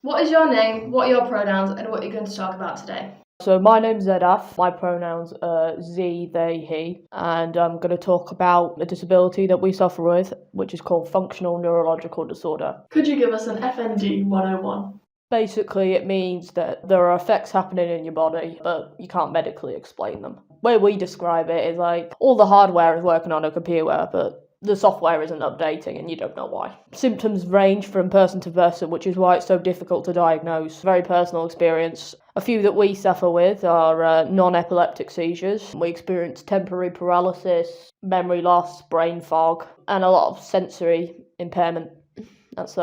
What is your name, what are your pronouns, and what are you going to talk about today? So my name's Zedaph, my pronouns are Z, they, he, and I'm going to talk about a disability that we suffer with, which is called functional neurological disorder. Could you give us an FND 101? Basically, it means that there are effects happening in your body, but you can't medically explain them. The way we describe it is like all the hardware is working on a computer, but the software isn't updating and you don't know why. Symptoms range from person to person, which is why it's so difficult to diagnose. Very personal experience. A few that we suffer with are non-epileptic seizures. We experience temporary paralysis, memory loss, brain fog, and a lot of sensory impairment. That's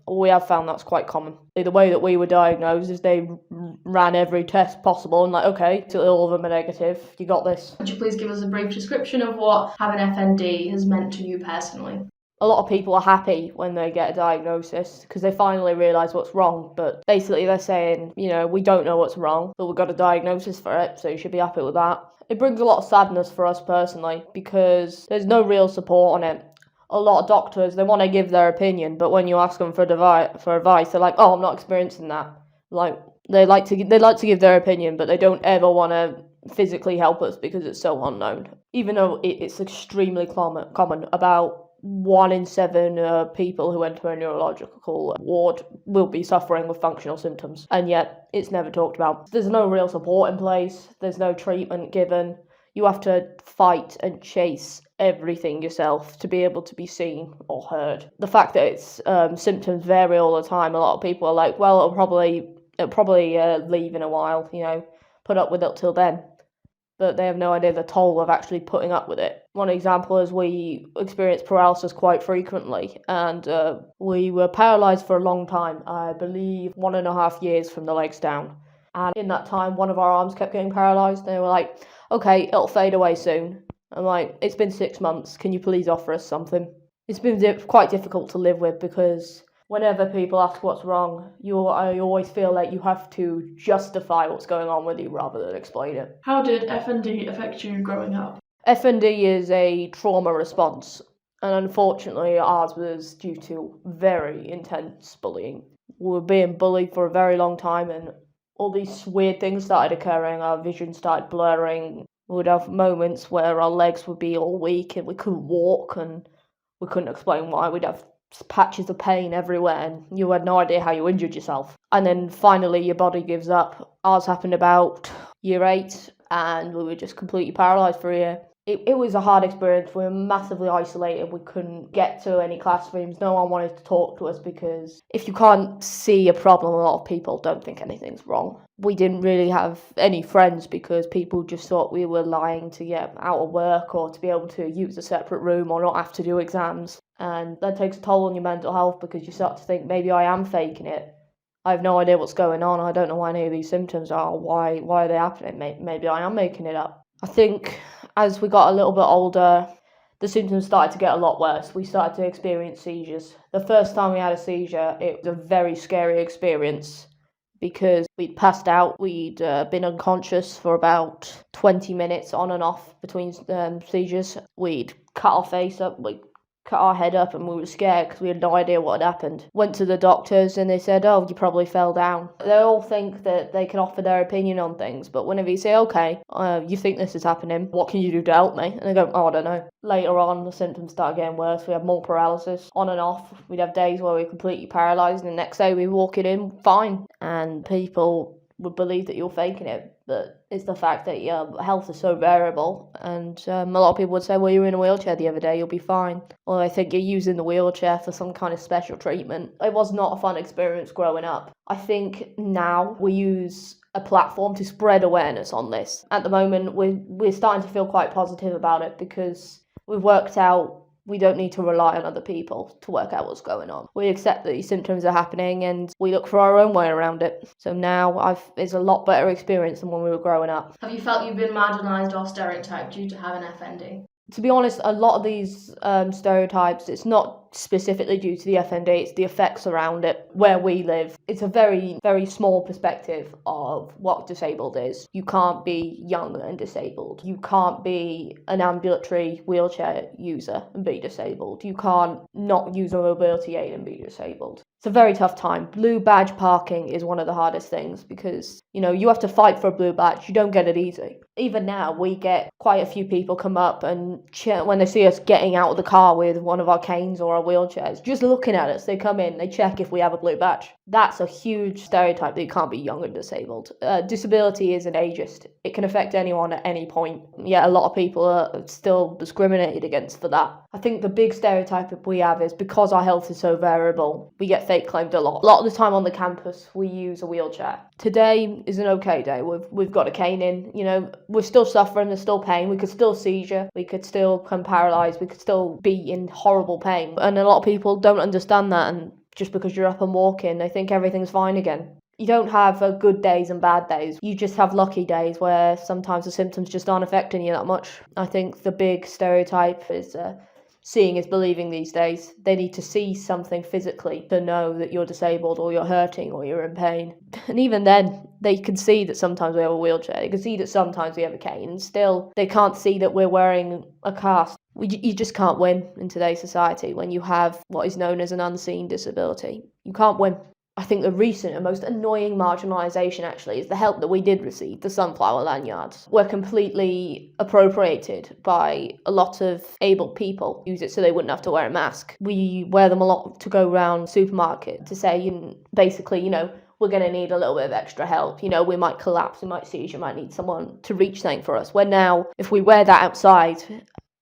we have found that's quite common. The way that we were diagnosed is they ran every test possible and like, okay, till all of them are negative, you got this. Would you please give us a brief description of what having FND has meant to you personally? A lot of people are happy when they get a diagnosis because they finally realise what's wrong, but basically they're saying, we don't know what's wrong, but we've got a diagnosis for it, so you should be happy with that. It brings a lot of sadness for us personally because there's no real support on it. A lot of doctors, they want to give their opinion, but when you ask them for advice, they're like, "Oh, I'm not experiencing that." Like they like to give their opinion, but they don't ever want to physically help us because it's so unknown. Even though it's extremely common, about 1 in 7 people who enter a neurological ward will be suffering with functional symptoms, and yet it's never talked about. There's no real support in place. There's no treatment given. You have to fight and chase everything yourself to be able to be seen or heard. The fact that its symptoms vary all the time, a lot of people are like, well, it'll probably leave in a while, put up with it till then. But they have no idea the toll of actually putting up with it. One example is we experience paralysis quite frequently, and we were paralysed for a long time, I believe 1.5 years from the legs down. And in that time, one of our arms kept getting paralysed. They were like, okay, it'll fade away soon. I'm like, it's been 6 months. Can you please offer us something? It's been quite difficult to live with because whenever people ask what's wrong, I always feel like you have to justify what's going on with you rather than explain it. How did FND affect you growing up? FND is a trauma response, and unfortunately ours was due to very intense bullying. We were being bullied for a very long time, and all these weird things started occurring. Our vision started blurring. We would have moments where our legs would be all weak and we couldn't walk, and we couldn't explain why. We'd have patches of pain everywhere and you had no idea how you injured yourself. And then finally your body gives up. Ours happened about year 8 and we were just completely paralysed for a year. It was a hard experience. We were massively isolated. We couldn't get to any classrooms. No one wanted to talk to us because if you can't see a problem, a lot of people don't think anything's wrong. We didn't really have any friends because people just thought we were lying to get out of work or to be able to use a separate room or not have to do exams. And that takes a toll on your mental health because you start to think, maybe I am faking it. I have no idea what's going on. I don't know why any of these symptoms are. Why are they happening? Maybe I am making it up. I think as we got a little bit older, the symptoms started to get a lot worse. We started to experience seizures. The first time we had a seizure, it was a very scary experience because we'd passed out. We'd been unconscious for about 20 minutes on and off between seizures. We'd cut our face up, cut our head up, and we were scared because we had no idea what had happened. Went to the doctors and they said, oh, you probably fell down. They all think that they can offer their opinion on things, but whenever you say, okay, you think this is happening, what can you do to help me? And they go, oh, I don't know. Later on, the symptoms started getting worse. We had more paralysis on and off. We'd have days where we were completely paralysed and the next day we'd walk it in fine. And people would believe that you're faking it, but it's the fact that your health is so variable, and a lot of people would say, well, you were in a wheelchair the other day, you'll be fine. Or I think you're using the wheelchair for some kind of special treatment. It was not a fun experience growing up. I think now we use a platform to spread awareness on this. At the moment, we're starting to feel quite positive about it because we've worked out we don't need to rely on other people to work out what's going on. We accept that these symptoms are happening and we look for our own way around it. So now it's a lot better experience than when we were growing up. Have you felt you've been marginalised or stereotyped due to having FND? To be honest, a lot of these stereotypes, it's not specifically due to the FND, it's the effects around it. Where we live, it's a very, very small perspective of what disabled is. You can't be young and disabled. You can't be an ambulatory wheelchair user and be disabled. You can't not use a mobility aid and be disabled. It's a very tough time. Blue badge parking is one of the hardest things because, you have to fight for a blue badge. You don't get it easy. Even now, we get quite a few people come up and when they see us getting out of the car with one of our canes or our wheelchairs, just looking at us, they come in, they check if we have a blue badge. That's a huge stereotype that you can't be young and disabled. Disability isn't ageist. It can affect anyone at any point. Yet a lot of people are still discriminated against for that. I think the big stereotype we have is because our health is so variable, we get fake claimed a lot. A lot of the time on the campus, we use a wheelchair. Today is an okay day. We've got a cane in. We're still suffering. There's still pain. We could still seizure. We could still become paralysed. We could still be in horrible pain. And a lot of people don't understand that. And just because you're up and walking, they think everything's fine again. You don't have good days and bad days. You just have lucky days where sometimes the symptoms just aren't affecting you that much. I think the big stereotype is seeing is believing these days. They need to see something physically to know that you're disabled or you're hurting or you're in pain. And even then, they can see that sometimes we have a wheelchair. They can see that sometimes we have a cane. And still, they can't see that we're wearing a cast. You just can't win in today's society when you have what is known as an unseen disability. You can't win. I think the recent and most annoying marginalisation actually is the help that we did receive, the sunflower lanyards, were completely appropriated by a lot of able people. Use it so they wouldn't have to wear a mask. We wear them a lot to go around supermarket to say, basically, we're going to need a little bit of extra help. We might collapse, we might seize, you might need someone to reach something for us. Where now, if we wear that outside,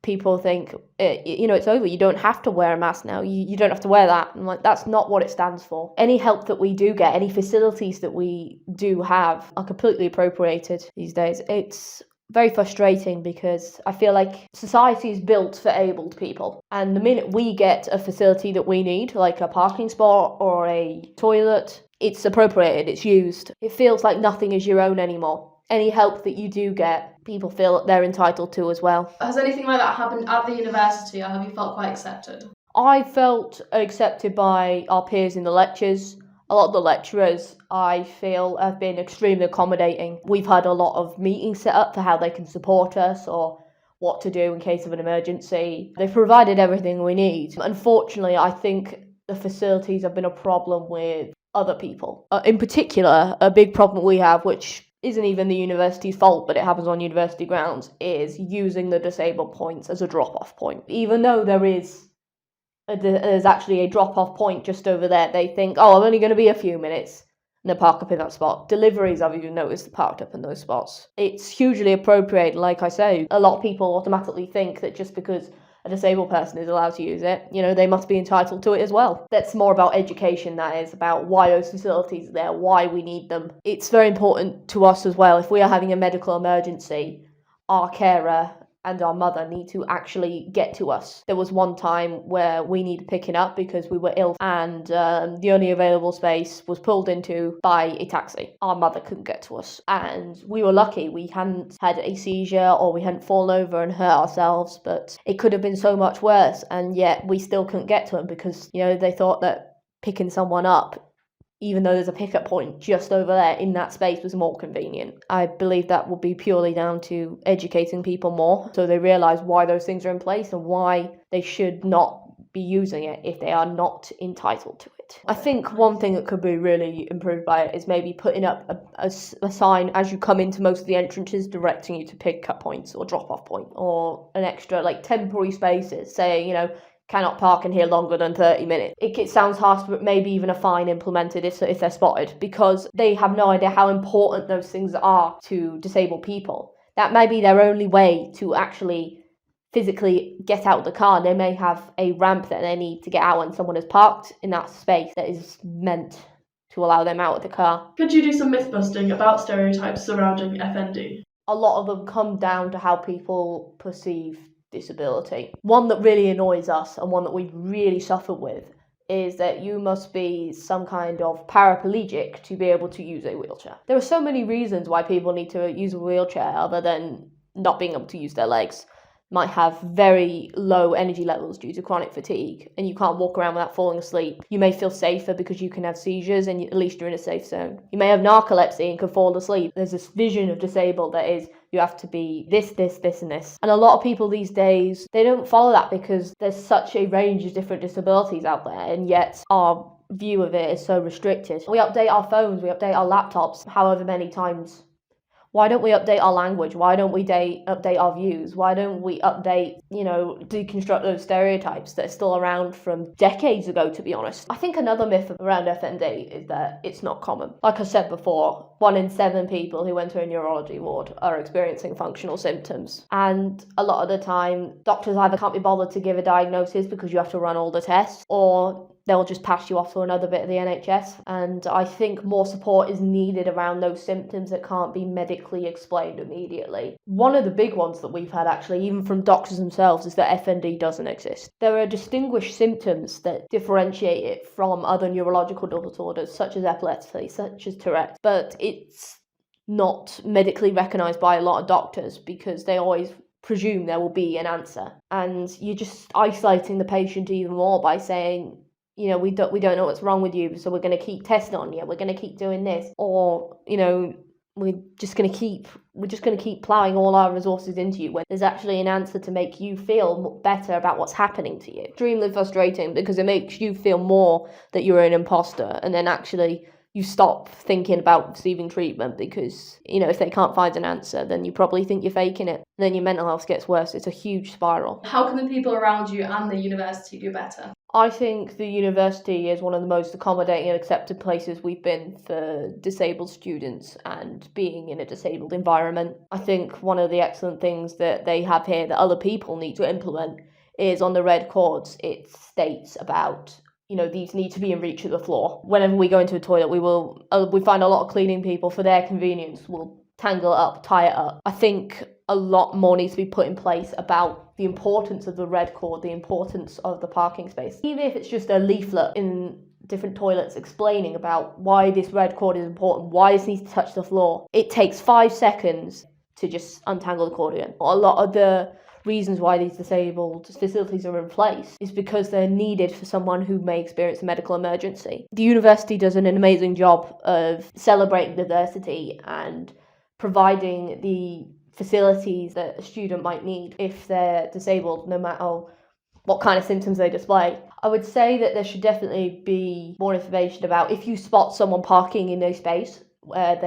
people think, it's over. You don't have to wear a mask now. You don't have to wear that. I'm like, that's not what it stands for. Any help that we do get, any facilities that we do have are completely appropriated these days. It's very frustrating because I feel like society is built for abled people. And the minute we get a facility that we need, like a parking spot or a toilet, it's appropriated, it's used. It feels like nothing is your own anymore. Any help that you do get, people feel that they're entitled to as well. Has anything like that happened at the university, or have you felt quite accepted? I felt accepted by our peers in the lectures. A lot of the lecturers, I feel, have been extremely accommodating. We've had a lot of meetings set up for how they can support us or what to do in case of an emergency. They've provided everything we need. Unfortunately, I think the facilities have been a problem with other people. In particular, a big problem we have, which isn't even the university's fault, but it happens on university grounds, is using the disabled points as a drop-off point. Even though there's actually a drop-off point just over there, they think, I'm only going to be a few minutes, and they park up in that spot. Deliveries, I've even noticed, are parked up in those spots. It's hugely appropriate. Like I say, a lot of people automatically think that just because a disabled person is allowed to use it, they must be entitled to it as well. That's more about education, that is, about why those facilities are there, why we need them. It's very important to us as well. If we are having a medical emergency, our carer and our mother need to actually get to us. There was one time where we needed picking up because we were ill and the only available space was pulled into by a taxi. Our mother couldn't get to us and we were lucky we hadn't had a seizure or we hadn't fallen over and hurt ourselves, but it could have been so much worse, and yet we still couldn't get to them because they thought that picking someone up, even though there's a pickup point just over there in that space, was more convenient. I believe that will be purely down to educating people more so they realise why those things are in place and why they should not be using it if they are not entitled to it. I think one thing that could be really improved by it is maybe putting up a sign as you come into most of the entrances directing you to pickup points or drop-off point, or an extra temporary spaces saying, cannot park in here longer than 30 minutes. It sounds harsh, but maybe even a fine implemented if they're spotted, because they have no idea how important those things are to disabled people. That may be their only way to actually physically get out of the car. They may have a ramp that they need to get out when someone is parked in that space that is meant to allow them out of the car. Could you do some myth busting about stereotypes surrounding FND? A lot of them come down to how people perceive disability. One that really annoys us and one that we really suffer with is that you must be some kind of paraplegic to be able to use a wheelchair. There are so many reasons why people need to use a wheelchair other than not being able to use their legs. might have very low energy levels due to chronic fatigue, and you can't walk around without falling asleep. You may feel safer because you can have seizures, and at least you're in a safe zone. You may have narcolepsy and can fall asleep. There's this vision of disabled that is, you have to be this, and this. And a lot of people these days, they don't follow that because there's such a range of different disabilities out there, and yet our view of it is so restricted. We update our phones, we update our laptops however many times. Why don't we update our language? Why don't we update our views? Why don't we update, deconstruct those stereotypes that are still around from decades ago, to be honest? I think another myth around FND is that it's not common. Like I said before, 1 in 7 people who enter a neurology ward are experiencing functional symptoms. And a lot of the time, doctors either can't be bothered to give a diagnosis because you have to run all the tests, or they'll just pass you off to another bit of the NHS. And I think more support is needed around those symptoms that can't be medically explained immediately. One of the big ones that we've had, actually, even from doctors themselves, is that FND doesn't exist. There are distinguished symptoms that differentiate it from other neurological disorders, such as epilepsy, such as Tourette, but it's not medically recognised by a lot of doctors because they always presume there will be an answer. And you're just isolating the patient even more by saying, we don't know what's wrong with you, so we're going to keep testing on you. We're going to keep doing this, or we're just going to keep plowing all our resources into you when there's actually an answer to make you feel better about what's happening to you. Extremely frustrating because it makes you feel more that you're an imposter, and then actually you stop thinking about receiving treatment because, if they can't find an answer, then you probably think you're faking it. And then your mental health gets worse. It's a huge spiral. How can the people around you and the university do better? I think the university is one of the most accommodating and accepted places we've been for disabled students and being in a disabled environment. I think one of the excellent things that they have here that other people need to implement is on the red cords, it states about these need to be in reach of the floor. Whenever we go into a toilet, we find a lot of cleaning people, for their convenience, will tangle it up, tie it up. I think a lot more needs to be put in place about the importance of the red cord, the importance of the parking space. Even if it's just a leaflet in different toilets explaining about why this red cord is important, why this needs to touch the floor. It takes 5 seconds to just untangle the cord again. A lot of the reasons why these disabled facilities are in place is because they're needed for someone who may experience a medical emergency. The university does an amazing job of celebrating diversity and providing the facilities that a student might need if they're disabled, no matter what kind of symptoms they display. I would say that there should definitely be more information about if you spot someone parking in a space where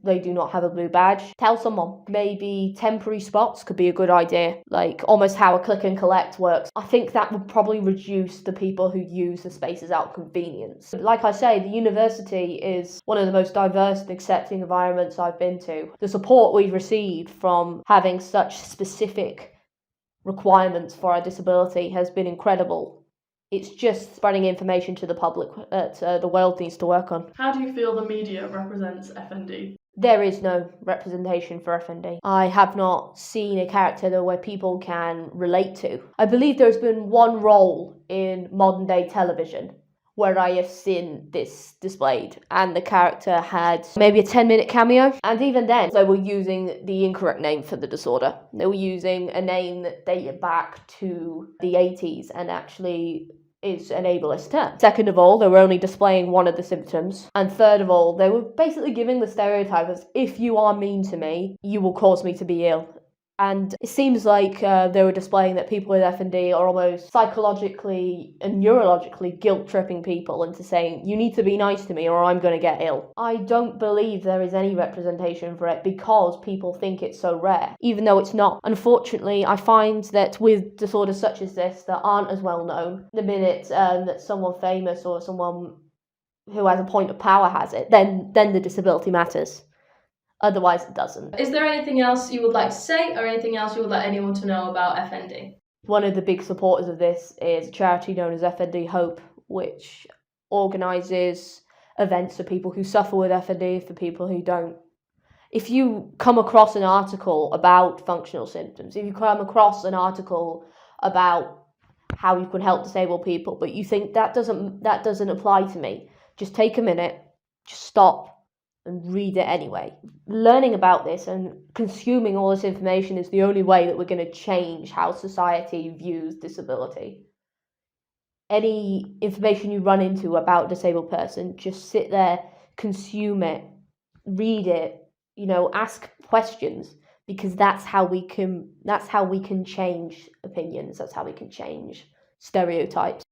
they do not have a blue badge, tell someone. Maybe temporary spots could be a good idea, like almost how a click and collect works. I think that would probably reduce the people who use the spaces out of convenience. Like I say, the university is one of the most diverse and accepting environments I've been to. The support we've received from having such specific requirements for our disability has been incredible. It's just spreading information to the public that the world needs to work on. How do you feel the media represents FND? There is no representation for FND. I have not seen a character where people can relate to. I believe there's been one role in modern day television where I have seen this displayed, and the character had maybe a 10-minute cameo, and even then they were using the incorrect name for the disorder. They were using a name that dated back to the 80s and actually is an ableist term. Second of all, they were only displaying one of the symptoms, and third of all, they were basically giving the stereotype as, if you are mean to me, you will cause me to be ill. And it seems like they were displaying that people with FND are almost psychologically and neurologically guilt-tripping people into saying, you need to be nice to me or I'm going to get ill. I don't believe there is any representation for it because people think it's so rare, even though it's not. Unfortunately, I find that with disorders such as this that aren't as well known, the minute that someone famous or someone who has a point of power has it, then the disability matters. Otherwise, it doesn't. Is there anything else you would like to say or anything else you would like anyone to know about FND? One of the big supporters of this is a charity known as FND Hope, which organises events for people who suffer with FND, for people who don't. If you come across an article about functional symptoms, if you come across an article about how you can help disabled people, but you think that doesn't apply to me, just take a minute, just stop, and read it anyway. Learning about this and consuming all this information is the only way that we're going to change how society views disability. Any information you run into about a disabled person, just sit there, consume it, read it, ask questions, because that's how we can change opinions, that's how we can change stereotypes.